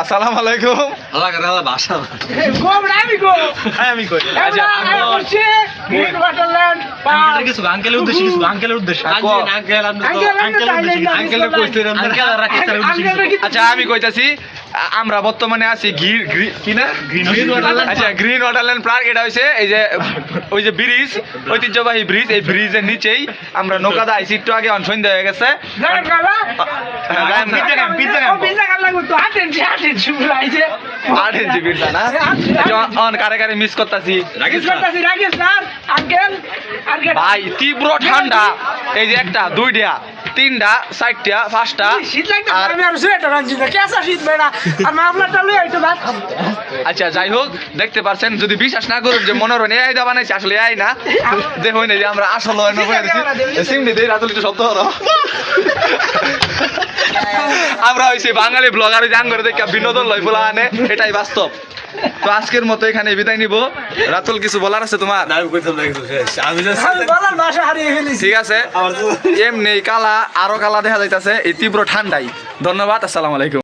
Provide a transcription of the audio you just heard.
আসসালামু আলাইকুম। আল্লাহ করে আল্লাহ ভাষা আমি কই আচ্ছা গ্রিন ওয়াটারল্যান্ড কিছু আঙ্কেলের উদ্দেশ্যে কিছু আঙ্কেলের উদ্দেশ্যে আঙ্কেল আঙ্কেলের কইতে আঙ্কেল রাখিস্তার উদ্দেশ্যে আচ্ছা আমি কইতাছি আমরা বর্তমানে আছি কি না আচ্ছা গ্রিন ওয়াটারল্যান্ড পার্ক। এটা হইছে এই যে ওই যে ব্রিজ, ঐতিহ্যবাহী ব্রিজ, এই ব্রিজের নিচেই আমরা নৌকাতে আইছি একটু আগে সন্ধ্যা হয়ে গেছে। কারে কারে মিস করতেছি ভাই, তীব্র ঠান্ডা। এই যে একটা দুইটা তিনটা চারটা পাঁচটা আচ্ছা যাই হোক দেখতে পারছেন, যদি বিশ্বাস না করুন যে মনোরণ এই আইদা বানাইছে, আসলে এই না দেখুন এই যে আমরা আসলে সিমনি দেই রাতুল একটু শব্দ হলো। আমরা হইছি বাঙালি ব্লগার, ওই জাঙ্গরে দেখে বিনোদন লয় বলা আনে, এটাই বাস্তব। তো আজকের মতো এখানে বিদায় নিব। রাতুল কিছু বলার আছে তোমার? ঠিক আছে, এমনি কালা আরো কালা দেখা যাইতাছে এই তীব্র ঠান্ডায়। ধন্যবাদ, আসসালামু আলাইকুম।